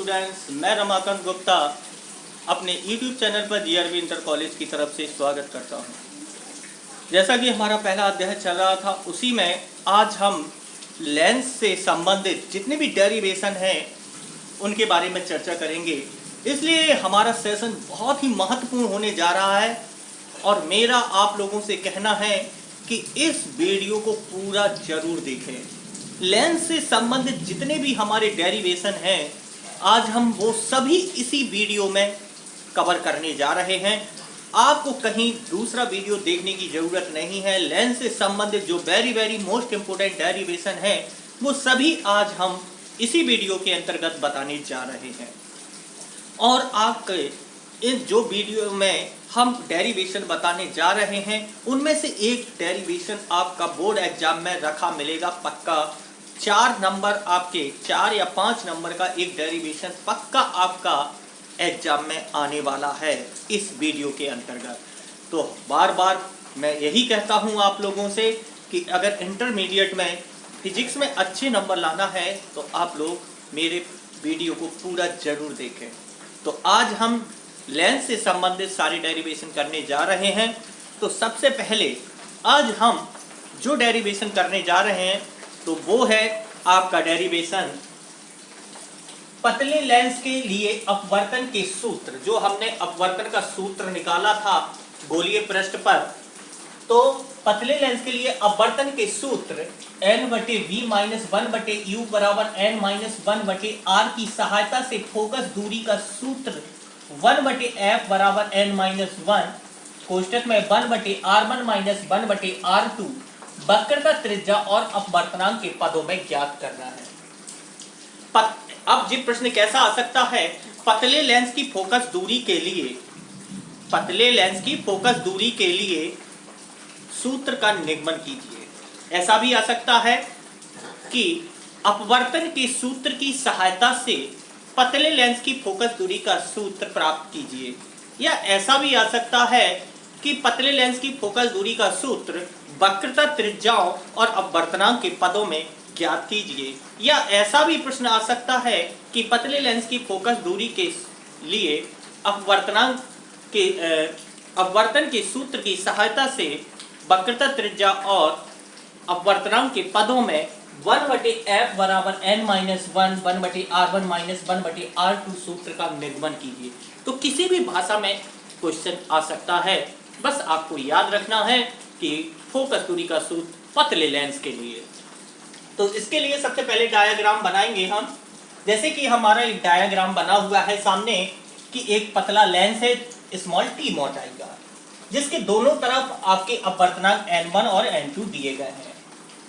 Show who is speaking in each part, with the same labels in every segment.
Speaker 1: Students, मैं रमाकांत गुप्ता अपने YouTube channel पर जीआरवी इंटर कॉलेज की तरफ से स्वागत करता हूं। जैसा कि हमारा पहला अध्याय चल रहा था, उसी में आज हम लेंस से संबंधित जितने भी डेरिवेशन हैं उनके बारे में चर्चा करेंगे। इसलिए हमारा सेशन बहुत ही महत्वपूर्ण होने जा रहा है और मेरा आप लोगों से कहना है कि इस वीडियो को पूरा जरूर देखें। लेंस से संबंधित जितने भी हमारे डेरिवेशन हैं आज हम वो सभी इसी वीडियो में कवर करने जा रहे हैं। आपको कहीं दूसरा वीडियो देखने की ज़रूरत नहीं है। लेंस से संबंधित जो वेरी मोस्ट इम्पोर्टेंट डेरिवेशन है वो सभी आज हम इसी वीडियो के अंतर्गत बताने जा रहे हैं। और आपके इस जो वीडियो में हम डेरिवेशन बताने जा रहे हैं उनमें से एक डेरिवेशन आपका बोर्ड एग्जाम में रखा मिलेगा पक्का। 4 नंबर आपके 4 या 5 नंबर का एक डेरिवेशन पक्का आपका एग्जाम में आने वाला है इस वीडियो के अंतर्गत। तो बार बार मैं यही कहता हूं आप लोगों से कि अगर इंटरमीडिएट में फिजिक्स में अच्छे नंबर लाना है तो आप लोग मेरे वीडियो को पूरा जरूर देखें। तो आज हम लेंस से संबंधित सारे डेरिवेशन करने जा रहे हैं। तो सबसे पहले आज हम जो डेरिवेशन करने जा रहे हैं तो वो है आपका डेरिवेशन पतले लेंस के लिए अपवर्तन के सूत्र। जो हमने अपवर्तन का सूत्र निकाला था गोलीय पृष्ठ पर, तो पतले लेंस के लिए अपवर्तन के सूत्र n/v-1/u बराबर n-1/r की सहायता से फोकस दूरी का सूत्र 1/f बराबर n-1 कोष्टक में 1/r1 - 1/r2 वक्रता त्रिज्या और अपवर्तनांक के पदों में ज्ञात करना है। अब जी प्रश्न कैसा आ सकता है, पतले लेंस की फोकस दूरी के लिए सूत्र का निगमन कीजिए। ऐसा भी आ सकता है कि अपवर्तन के सूत्र की सहायता से पतले लेंस की फोकस दूरी का सूत्र प्राप्त कीजिए। या ऐसा भी आ सकता है कि पतले लेंस की फोकस दूरी का सूत्र वक्रता त्रिज्याओं और अपवर्तनांक के पदों में ज्ञात कीजिए। या ऐसा भी प्रश्न आ सकता है कि पतले लेंस की फोकस दूरी के लिए अपवर्तन के सूत्र की सहायता से वक्रता त्रिज्या और अपवर्तनांक के पदों में 1/f बराबर n-1 1/r1 - 1/r2 सूत्र का निगमन कीजिए। तो किसी भी भाषा में क्वेश्चन आ सकता है, बस आपको याद रखना है कि फोकस दूरी का सूत्र पतले लेंस के लिए। तो इसके लिए सबसे पहले डायग्राम बनाएंगे हम। जैसे कि हमारा एक डायग्राम बना हुआ है सामने कि एक पतला लेंस है स्मॉल t मोटाई का, जिसके दोनों तरफ आपके अपवर्तनांक n1 और n2 दिए गए हैं।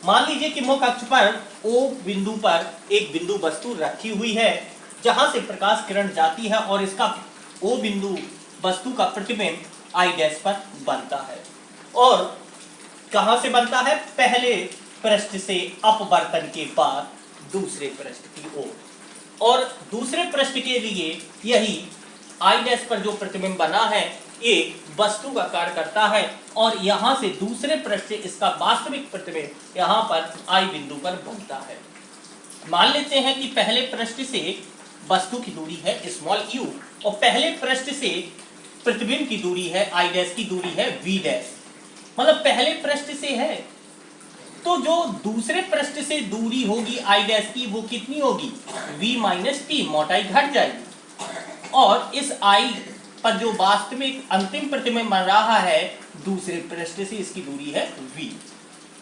Speaker 1: मान लीजिए कि मुख्य अक्ष पर O बिंदु पर एक बिंदु वस्तु रखी हुई है जहां से प्रकाश किरण जाती है और इसका O बिंदु वस्तु का प्रतिबिंब I' पर बनता है। और कहां से बनता है, पहले पृष्ठ से अपवर्तन के बाद दूसरे पृष्ठ की ओर। और दूसरे पृष्ठ के लिए यही I' पर जो प्रतिबिंब बना है एक वस्तु का कार्य करता है और यहां से दूसरे पृष्ठ से इसका वास्तविक प्रतिबिंब यहां पर I बिंदु पर बनता है। मान लेते हैं कि पहले पृष्ठ से वस्तु की दूरी है स्मॉल u और पहले पृष्ठ से प्रतिबिंब की दूरी है I' की दूरी है v', मतलब पहले पृष्ठ से है। तो जो दूसरे पृष्ठ से दूरी होगी I' की वो कितनी होगी, v - t, मोटाई घट जाएगी। और इस I पर जो वास्तविक अंतिम प्रतिबिंब बन रहा है दूसरे पृष्ठ से, इसकी दूरी है v।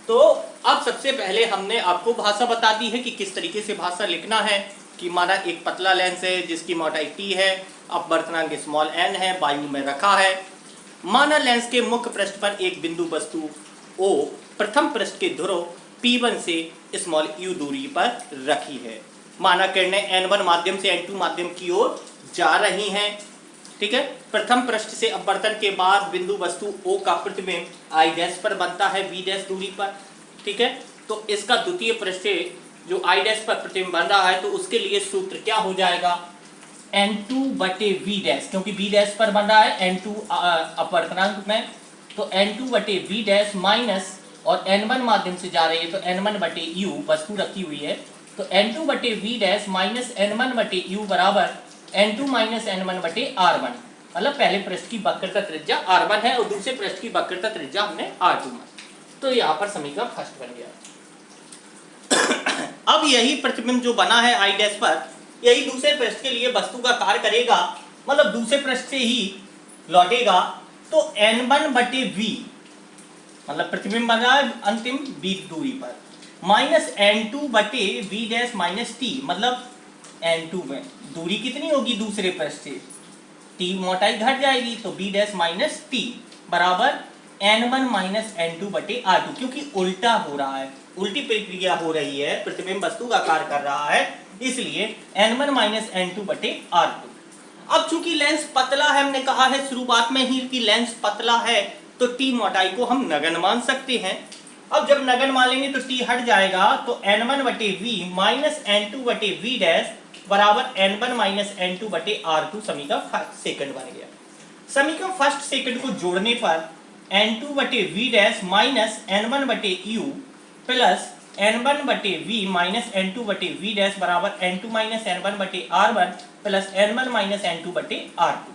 Speaker 1: तो अब सबसे पहले हमने आपको भाषा बता दी है कि किस तरीके से भाषा लिखना है। कि माना एक पतला लेंस है जिसकी मोटाई t है, अपवर्तनांक स्मॉल n है, वायु में रखा है। माना लेंस के मुख्य पृष्ठ पर एक बिंदु वस्तु O प्रथम पृष्ठ के ध्रुव P1 से स्मॉल u दूरी पर रखी है। माना किरणें n1 माध्यम से n2 माध्यम की ओर जा रही हैं। ठीक है, प्रथम पृष्ठ से अपवर्तन के बाद बिंदु वस्तु O का प्रतिबिंब I' पर बनता है v' दूरी पर। ठीक है, तो इसका द्वितीय पृष्ठ से जो I' पर प्रतिबिंब बन रहा है तो उसके लिए सूत्र क्या हो जाएगा, n2/v', क्योंकि v' पर बन रहा है n2 अपवर्तनांक में, तो n2/v' माइनस और n1 माध्यम से जा रही है तो n1/u वस्तु रखी हुई है तो n2 बटे वी डैश माइनस n1 बटे यू बराबर n2 माइनस n1 बटे r1। मतलब पहले पृष्ठ की वक्रता त्रिज्या r1 है और दूसरे पृष्ठ की वक्रता त्रिज्या हमने r2 में। तो यहाँ पर समीकरण फर्स्ट बन गया। अब यही प्रतिबिंब जो बना है आई डैश पर, यही दूसरे पृष्ठ के लिए वस्तु का कार्य करेगा, मतलब दूसरे पृष्ठ से ही लौटेगा। तो n1 बटे v, मतलब प्रतिबिंब बन रहा है अंतिम v दूरी पर, माइनस n2 बटे v डैश माइनस t, मतलब n2 में दूरी कितनी होगी दूसरे पृष्ठ से, t मोटाई घट जाएगी, तो v डैश माइनस t बराबर n1 माइनस n2 बटे r2, क्योंकि उल्टा हो रहा है, उल्टी प्रक्रिया हो रही है, प्रतिबिंब वस्तु का कार्य कर रहा है, इसलिए n1 माइनस n2 बटे r2। अब चूंकि लेंस पतला है, हमने कहा है शुरुआत में ही कि लेंस पतला है, तो t मोटाई को हम नगण्य मान सकते हैं। अब जब नगण्य मान लेंगे तो t हट जाएगा, तो n1 बटे v माइनस n2 बटे v डैश बराबर n1 माइनस n2 बटे r2 समीकरण फर्स्ट सेकंड बन गया। समीकरण फर्स्ट सेकंड को जोड़ने पर n2 बटे v डैश माइनस n1 बटे u प्लस n1 बटे v माइनस n2 बटे v डैश बराबर n2 माइनस n1 बटे r1 plus n1 minus n2 बटे r2।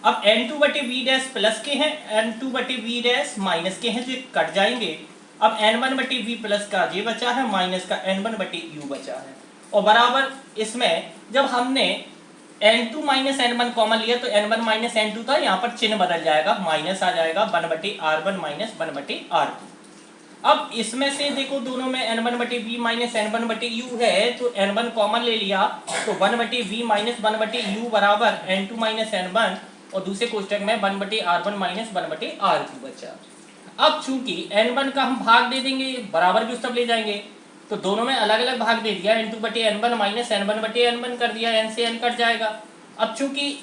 Speaker 1: अब n2 बटे v डैश प्लस के हैं, n2 बटे v डैश माइनस के हैं, जो कट जाएंगे। अब n1 बटे v प्लस का ये बचा है, माइनस का n1 बटे u बचा है, और बराबर इसमें जब हमने n2 माइनस n1 कॉमन लिया तो n1 माइनस n2 था, यहाँ पर चिन्ह बदल जाएगा, माइनस आ जाएगा 1 बटे r1 माइनस 1 बटे r2। अब इसमें से देखो दोनों में n1 बटे v माइनस n1 बटे u है, तो n1 कॉमन ले लिया, तो 1 बटे v माइनस 1 बटे u बराबर n2 माइनस n1, और दूसरे कोष्टक में 1 बटे r1 माइनस 1 बटे r2 बचा। अब चूंकि n1 का हम भाग दे देंगे, बराबर भी उस तब ले जाएंगे, तो दोनों में अलग अलग भाग दे दिया, n2 बटे n1 माइनस n1 बटे n1 कर दिया, n से n कट जाएगा। अब चूंकि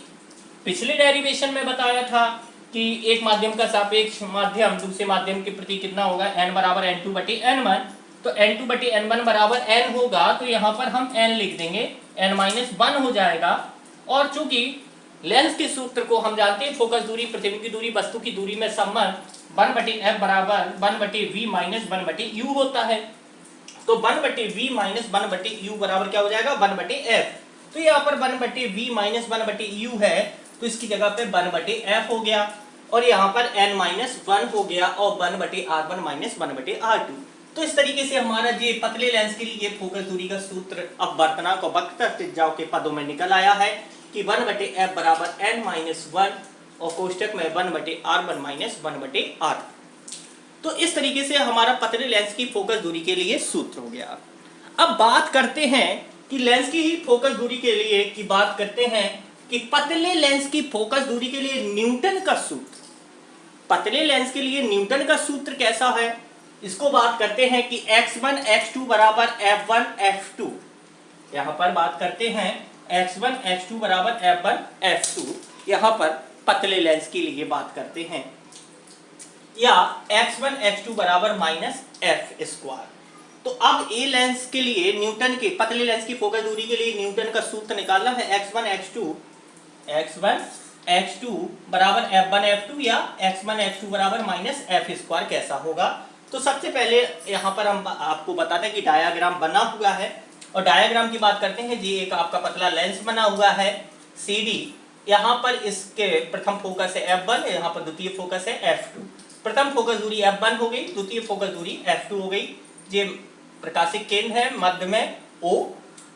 Speaker 1: पिछले डेरिवेशन में बताया था कि एक माध्यम का सापेक्ष माध्यम दूसरे माध्यम के प्रति कितना होगा, n बराबर n2 बटे n1, तो n2 बटे n1 बराबर n होगा, तो यहाँ पर हम n लिख देंगे, n माइनस 1 हो जाएगा। और चूंकि लेंस के सूत्र को हम जानते हैं, फोकस दूरी, प्रतिबिंब की दूरी, वस्तु की दूरी में संबंध 1 बटे f बराबर 1 बटे v माइनस 1 बटे u होता है, तो 1 बटे v माइनस 1 बटे u बराबर क्या हो जाएगा, 1 बटे f। तो यहाँ पर 1 बटे v माइनस 1 बटे u है, तो इसकी जगह पे 1 बटे f हो गया, और यहाँ पर n माइनस 1 हो गया, और 1 बटे r1 माइनस 1 बटे r2। तो इस तरीके से हमारा ये पतले लेंस के लिए फोकस दूरी का सूत्र अब वर्तनांक और वक्रता त्रिज्याओं के पदों में निकल आया है कि 1 बटे f बराबर n माइनस 1, और कोष्टक में 1 बटे r1 माइनस 1 बटे r। तो इस तरीके से हमारा पतले लेंस की फोकस दूरी के लिए सूत्र हो गया। अब बात करते हैं कि लेंस की ही फोकस दूरी के लिए की बात करते हैं कि पतले लेंस की फोकस दूरी के लिए न्यूटन का सूत्र, पतले लेंस के लिए न्यूटन का सूत्र कैसा है, इसको बात करते हैं कि x1 x2 बराबर f1 f2। यहाँ पर बात करते हैं x1 x2 बराबर f1 f2, यहाँ पर पतले लेंस के लिए बात करते हैं, या x1 x2 बराबर माइनस f स्क्वायर। तो अब ए लेंस के लिए न्यूटन के, पतले लेंस की फोकस दूरी के लिए न्यूटन का सूत्र निकालना है, x1 x2 बराबर f1 f2 या x1 x2 बराबर माइनस f स्क्वायर कैसा होगा। तो सबसे पहले यहाँ पर हम आपको बताते हैं कि डायाग्राम बना हुआ है, और डायाग्राम की बात करते हैं जी। एक आपका पतला लेंस बना हुआ है CD, यहाँ पर इसके प्रथम फोकस है f1, यहाँ पर द्वितीय फोकस है f2। प्रथम फोकस दूरी f1 हो गई, द्वितीय फोकस दूरी f2 हो गई, ये प्रकाशिक केंद्र है मध्य में O।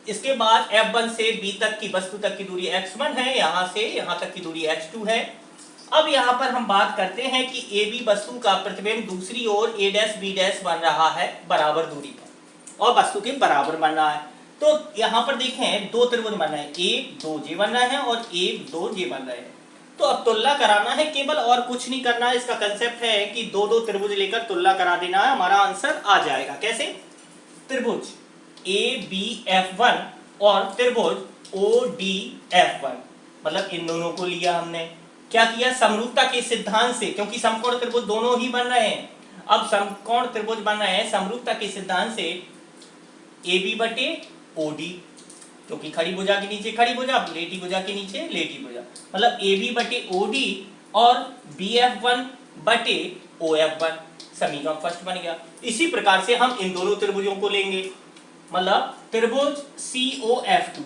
Speaker 1: इसके बाद f1 से b तक की वस्तु तक की दूरी x1 है, यहाँ से यहाँ तक की दूरी x2 है। अब यहाँ पर हम बात करते हैं कि AB वस्तु का प्रतिबिंब दूसरी ओर a डैश b डैश बन रहा है बराबर दूरी पर, और वस्तु के बराबर बन रहा है। तो यहाँ पर देखें दो त्रिभुज बन रहे हैं, A 2J बन रहा है और A 2J बन रहे हैं। तो अब तुलना कराना है, केवल और कुछ नहीं करना है। इसका कंसेप्ट है कि दो दो त्रिभुज लेकर तुलना करा देना है, हमारा आंसर आ जाएगा। कैसे? त्रिभुज ABF1 और त्रिभुज ODF1, मतलब इन दोनों को लिया हमने, क्या किया, समरूपता के सिद्धांत से, क्योंकि समकोण त्रिभुज दोनों ही बन रहे हैं। अब समकोण त्रिभुज बन रहे हैं समरूपता के सिद्धांत से, AB बटे OD, क्योंकि खड़ी भुजा के नीचे खड़ी भुजा, लेटी भुजा के नीचे लेटी भुजा, मतलब AB बटे OD और BF1 बटे OF1, समीकरण फर्स्ट बन गया। इसी प्रकार से हम इन दोनों त्रिभुजों को लेंगे, मतलब त्रिभुज COF2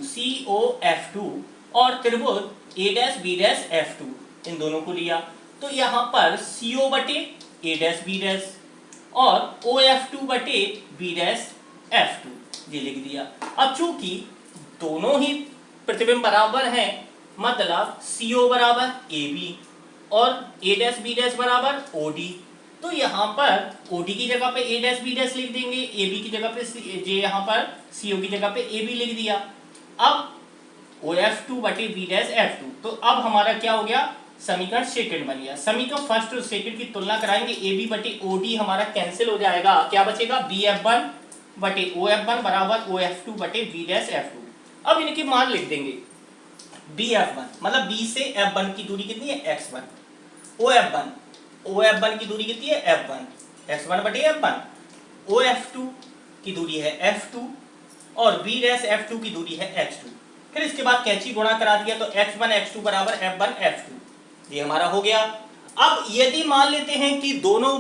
Speaker 1: और त्रिभुज A', B', F2 इन दोनों को लिया। तो यहाँ पर CO बटे A', B' और OF2 बटे B', F2 ये लिख दिया। अब चूंकि दोनों ही प्रतिबिंब बराबर हैं, मतलब CO बराबर AB और A', B' बराबर OD, तो यहाँ पर OD की जगह पे A', B' लिख देंगे, AB की जगह पे यहाँ पर CO की जगह पे AB लिख दिया। अब OF2 बटे B', तो अब हमारा क्या हो गया, समीकरण सेकंड बन गया। समीकरण फर्स्ट और सेकंड की तुलना कराएंगे, AB बटे OD हमारा कैंसिल हो जाएगा, क्या बचेगा, BF1 बटे OF1 बराबर OF2 बटे B', अब इनके मान लिख देंगे। BF1 मतलब B से F1 की दूरी कितनी है, x1, OF1 की दूरी कितनी है, F1, x1 बटे F1, OF2 की दूरी है F2 और B', F2 की दूरी है x2। फिर इसके बाद कैंची गुणा करा दिया तो x1 x2 बराबर F1 F2, ये हमारा हो गया। अब यदि मान लेते हैं कि दोनों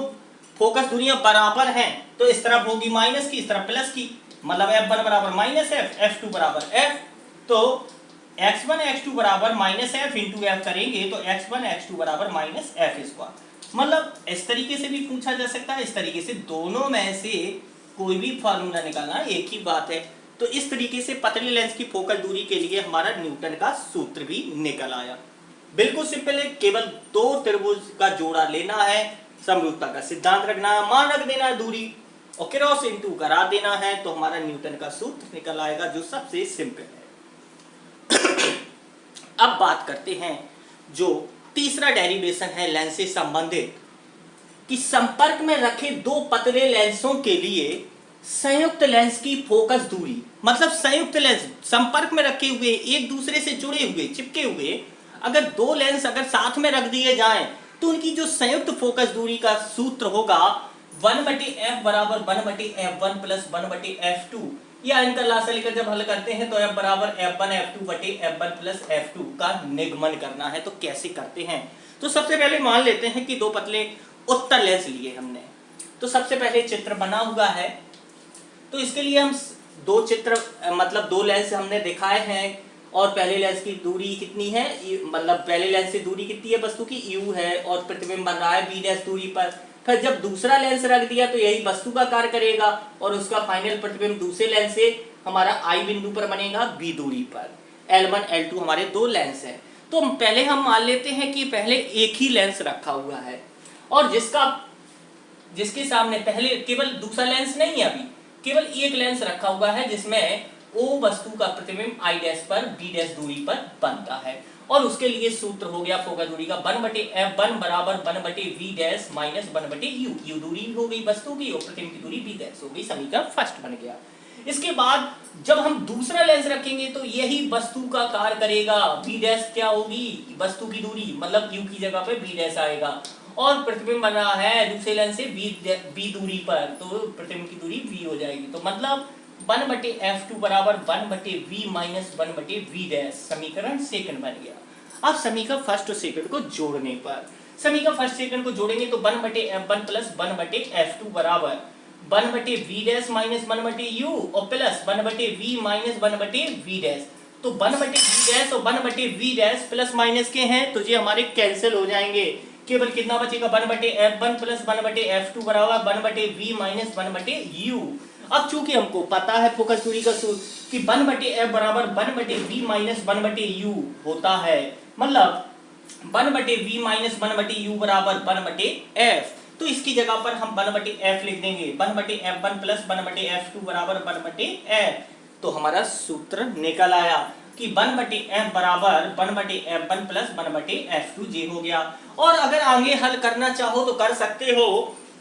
Speaker 1: फोकस दूरियां बराबर हैं तो इस तरफ होगी माइनस की, इस तरफ प्लस की, मतलब F1 बराबर माइनस F, F2 बराबर F, तो x1 x2 बराबर माइनस F इंटू F करेंगे तो x1 x2 बराबर माइनस F स्क्वायर। मतलब इस तरीके से भी पूछा जा सकता है, इस तरीके से, दोनों में से कोई भी फार्मूला निकालना एक ही बात है। तो इस तरीके से पतली लेंस की फोकल दूरी के लिए हमारा न्यूटन का सूत्र भी निकल आया। बिल्कुल सिंपल है, केवल दो त्रिभुज का जोड़ा लेना है, समरूपता का सिद्धांत रखना है, मान रख देना है दूरी और क्रॉस इंटू करा देना है, तो हमारा न्यूटन का सूत्र निकल आएगा, जो सबसे सिंपल है। अब बात करते हैं जो तीसरा डेरिवेशन है लेंस से संबंधित, कि संपर्क में रखे दो पतले लेंसों के लिए संयुक्त लेंस की फोकस दूरी, मतलब संयुक्त लेंस संपर्क में रखे हुए, एक दूसरे से जुड़े हुए, चिपके हुए, अगर दो लेंस अगर साथ में रख दिए जाएं तो उनकी जो संयुक्त फोकस दूरी का सूत्र होगा 1/f बराबर 1/f1 प्लस 1/f2, या इनका लासा लेकर जब हल करते हैं तो f बराबर f1 f2 बटे f1 प्लस f2 का निगमन करना है। तो कैसे करते हैं, तो सबसे पहले मान लेते हैं कि दो पतले उत्तर लेंस लिए हमने, तो सबसे पहले चित्र बना हुआ है, तो इसके लिए हम दो चित्र मतलब दो लेंस हमने दिखाए हैं, और पहले लेंस की दूरी कितनी है, मतलब पहले लेंस से दूरी कितनी है वस्तु की, u है, और प्रतिबिंब बन रहा है b' दूरी पर। फिर जब दूसरा लेंस रख दिया तो यही वस्तु का कार्य करेगा और उसका फाइनल प्रतिबिंब दूसरे लेंस से हमारा I बिंदु पर बनेगा b दूरी पर। L1 L2 हमारे दो लेंस हैं। तो पहले हम मान लेते हैं कि पहले एक ही लेंस रखा हुआ है और जिसके सामने पहले केवल दूसरा लेंस नहीं है, अभी केवल एक लेंस रखा हुआ है जिसमें O वस्तु का प्रतिबिंब I' पर B' दूरी पर बनता है, और उसके लिए सूत्र हो गया फोकस दूरी का 1/f1 बराबर 1/v' माइनस 1/u, u दूरी हो गई वस्तु की और प्रतिबिंब की दूरी B' हो गई, समीकरण फर्स्ट बन गया। इसके बाद जब हम दूसरा लेंस रखेंगे तो यही वस्तु का कार्य करेगा, B' क्या होगी, वस्तु की दूरी, मतलब u की जगह पे B' आएगा, और प्रतिबिंब बन रहा है दूसरे लेंस से b दूरी पर, तो प्रतिबिंब की दूरी v हो जाएगी। तो मतलब 1/f2 बराबर 1/v माइनस 1/v', समीकरण सेकंड बन गया। अब समीकरण फर्स्ट और सेकंड को जोड़ने पर, समीकरण फर्स्ट सेकंड को जोड़ेंगे तो 1/f1 प्लस 1/f2 बराबर 1/v' माइनस 1/u और प्लस 1/v माइनस 1/v', तो 1/v' और 1/v' प्लस माइनस के हैं तो ये हमारे कैंसिल हो जाएंगे, केवल कितना बचेगा 1/f1 प्लस 1/f2 बराबर 1/v माइनस 1/u। अब चूंकि हमको पता है फोकस दूरी का सूत्र कि 1/f बराबर 1/v माइनस 1/u होता है, मतलब 1/v माइनस 1/u बराबर 1/f, तो इसकी जगह पर हम 1/f लिख देंगे, 1/f1 प्लस 1/f2 बराबर 1/f, तो हमारा सूत्र निकल आया कि 1/f बराबर 1/f1 प्लस 1/f2 ये हो गया। और अगर आगे हल करना चाहो तो कर सकते हो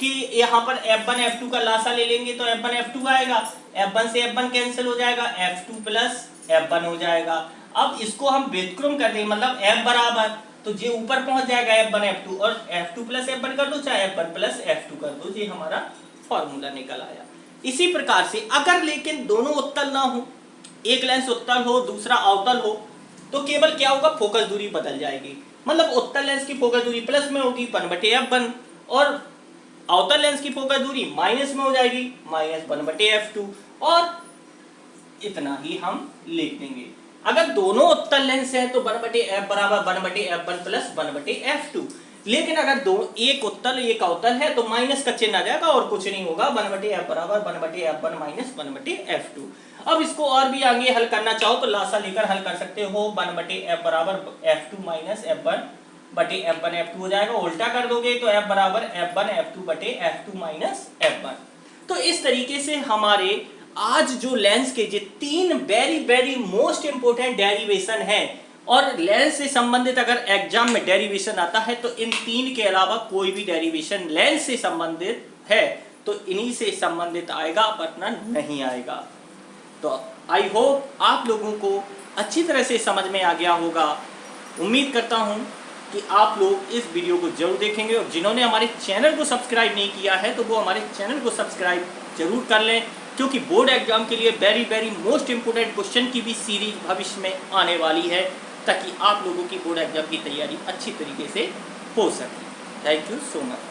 Speaker 1: कि यहाँ पर f1 f2 का लासा ले लेंगे तो f1 f2 आएगा, f1 से f1 कैंसिल हो जाएगा, f2 प्लस f1 हो जाएगा। अब इसको हम व्युत्क्रम कर देंगे, मतलब f बराबर, तो ये ऊपर पहुंच जाएगा f1 f2 और f2 प्लस f1 कर दो, चाहे f1 प्लस f2 कर दो, ये हमारा फॉर्मूला निकल आया। इसी प्रकार से अगर लेकिन दोनों उत्तल ना हो, एक लेंस उत्तल हो दूसरा अवतल हो, तो केवल क्या होगा, फोकस दूरी बदल जाएगी, मतलब उत्तल लेंस की फोकस दूरी प्लस में होगी 1/f1 और अवतल लेंस की फोकस दूरी माइनस में हो जाएगी, माइनस 1/f2, और इतना ही हम लिख देंगे। अगर दोनों उत्तल लेंस है तो 1/f बराबर 1/f1 प्लस 1/f2। लेकिन अगर दो एक उत्तल एक अवतल है तो माइनस का चिन्ह आ जाएगा और कुछ नहीं होगा, 1/f बराबर 1/f1 माइनस 1/f2। अब इसको और भी आगे हल करना चाहो तो लासा लेकर हल कर सकते हो, 1/f बराबर f2 माइनस f1/f1 f2 हो जाएगा। उल्टा कर दोगे तो f बराबर f1 f2/f2 माइनस f1। तो इस तरीके से हमारे आज जो लेंस के जो 3 very very most important derivation है, और लेंस से संबंधित अगर एग्जाम में डेरिवेशन आता है तो इन 3 के अलावा कोई भी डेरिवेशन लेंस से संबंधित है तो इन्हीं से संबंधित आएगा, वरना नहीं आएगा। तो आई होप आप लोगों को अच्छी तरह से समझ में आ गया होगा। उम्मीद करता हूं कि आप लोग इस वीडियो को जरूर देखेंगे, और जिन्होंने हमारे चैनल को सब्सक्राइब नहीं किया है तो वो हमारे चैनल को सब्सक्राइब जरूर कर लें, क्योंकि बोर्ड एग्जाम के लिए very very most important question की भी सीरीज भविष्य में आने वाली है, ताकि आप लोगों की बोर्ड एग्जाम की तैयारी अच्छी तरीके से हो सके। Thank you so much.